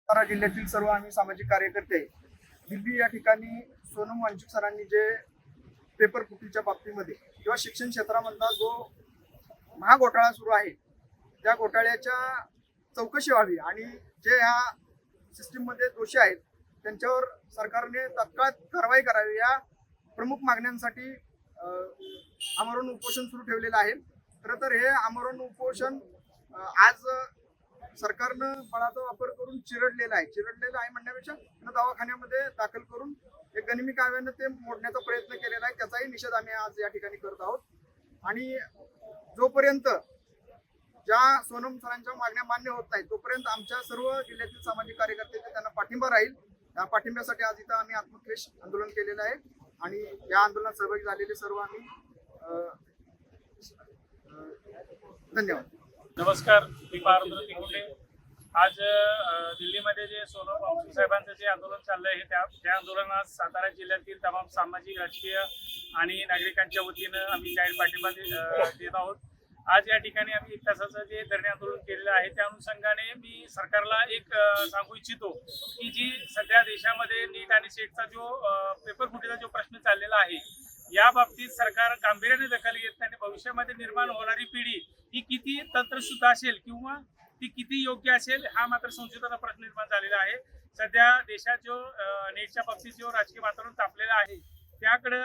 सातारा जिल्ह्यातील सर्व आम्ही सामाजिक कार्यकर्ते दिल्ली या ठिकाणी सोनम वांचूक सरांनी जे पेपर फुटीच्या बाबतीमध्ये किंवा शिक्षण क्षेत्रामधला जो महाघोटाळा सुरू आहे त्या घोटाळ्याच्या चौकशी व्हावी आणि जे ह्या सिस्टीममध्ये दोषी आहेत त्यांच्यावर सरकारने तात्काळ कारवाई करावी या प्रमुख मागण्यांसाठी आमरण उपोषण सुरू ठेवलेलं आहे. खरं तर हे आमरण उपोषण आज सरकारनं बळाचा वापर करून चिरडलेलं आहे म्हणण्यापेक्षा दवाखान्यामध्ये दाखल करून एक गनिमी कायद्यानं ते मोडण्याचा प्रयत्न केलेला आहे. त्याचाही निषेध आम्ही आज या ठिकाणी करत आहोत. आणि जोपर्यंत ज्या सोनम सरांच्या मागण्या मान्य होत नाही तोपर्यंत आमच्या सर्व जिल्ह्यातील सामाजिक कार्यकर्त्यांचे त्यांना पाठिंबा राहील. या पाठिंब्यासाठी आज इथं आम्ही आत्मक्लेश आंदोलन केलेलं आहे आणि या आंदोलनात सहभागी झालेले सर्व आम्ही धन्यवाद. नमस्कार, मी पार्थ तिकुटे. आज दिल्लीमध्ये जे सोनम वांचूक साहेबांचं जे आंदोलन चाललं आहे त्या आंदोलनात सातारा जिल्ह्यातील तमाम सामाजिक, राजकीय आणि नागरिकांच्या वतीनं आम्ही जाहीर पाठिंबा देत आहोत. आज या ठिकाणी आम्ही 1 तासाचं जे धरणे आंदोलन केलेलं आहे त्या अनुषंगाने मी सरकारला एक सांगू इच्छितो की जी सध्या देशामध्ये नीट आणि सेटचा जो पेपर फुटीचा जो प्रश्न चाललेला आहे या बाबतीत सरकार गांभीर्याने दखल घेत नाही. भविष्यामध्ये निर्माण होणारी पिढी ही किती तंत्रशुद्ध असेल किंवा ती किती योग्य असेल हा मात्र संशोधनाचा प्रश्न निर्माण झालेला आहे. सध्या देशात जो नेटच्या बाबतीत जो राजकीय वातावरण तापलेलं आहे त्याकडे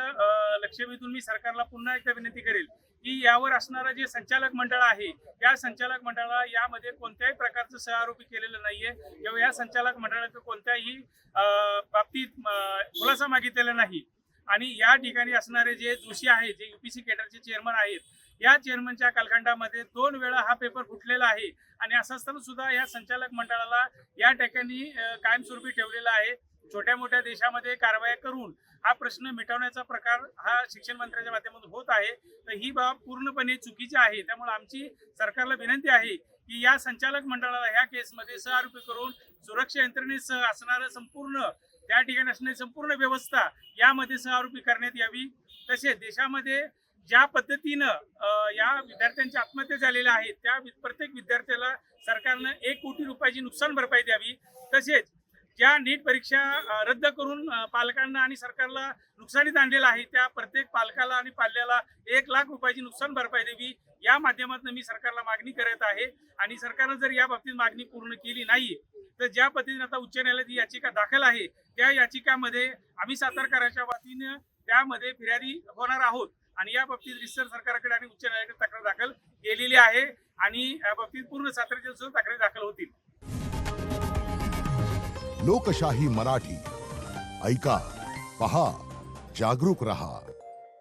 लक्ष वेधून मी सरकारला पुन्हा एकदा विनंती करेल की यावर असणारं जे संचालक मंडळ आहे या संचालक मंडळाला यामध्ये कोणत्याही प्रकारचं सहआरोपी केलेलं नाहीये किंवा या संचालक मंडळाचं कोणत्याही बाबतीत खुलासा मागितलेला नाही. आणि या ठिकाणी असणारे जे जोशी आहेत, जे UPSC कॅडरचे चेअरमन आहेत, या चेअरमनच्या कालखंडामध्ये 2 वेळा हा पेपर फुटलेला आहे आणि असं असताना सुद्धा या संचालक मंडळाला या ठिकाणी कायमस्वरूपी ठेवलेला आहे. छोट्या मोठ्या देशामध्ये कारवाया करून हा प्रश्न मिटवण्याचा प्रकार हा शिक्षण मंत्र्यांच्या माध्यमातून होत आहे. तर ही बाब पूर्णपणे चुकीची आहे. त्यामुळे आमची सरकारला विनंती आहे की या संचालक मंडळाला ह्या केसमध्ये सहआरोपी करून सुरक्षा यंत्रणेसह असणारं संपूर्ण त्या ठिकाणी असणारी संपूर्ण व्यवस्था यामध्ये सहआरोपी करण्यात यावी. तसेच देशामध्ये ज्या पद्धतीनं या विद्यार्थ्यांच्या आत्महत्या झालेल्या आहेत त्या प्रत्येक विद्यार्थ्याला सरकारनं 1 कोटी रुपयाची नुकसान भरपाई द्यावी. तसेच ज्या नीट परीक्षा रद्द करून पालकांना आणि सरकारला नुकसानीत आणलेलं आहे त्या प्रत्येक पालकाला आणि पाल्याला 1 लाख रुपयाची नुकसान भरपाई द्यावी. या माध्यमातून मी सरकारला मागणी करत आहे. आणि सरकारनं जर या बाबतीत मागणी पूर्ण केली नाही तर ज्या पद्धतीने आता उच्च न्यायालयात याचिका दाखल आहे त्या याचिकामध्ये आम्ही सातारकरांच्या वतीनं त्यामध्ये फिर्यादी होणार आहोत आणि या बाबतीत रिसर सरकारकडे आणि उच्च न्यायालयाकडे तक्रार दाखल केलेली आहे आणि या बाबतीत पूर्ण सातारा जिल्ह्यात तक्रारी दाखल होतील. लोकशाही मराठी ऐका, पहा, जागरूक रहा.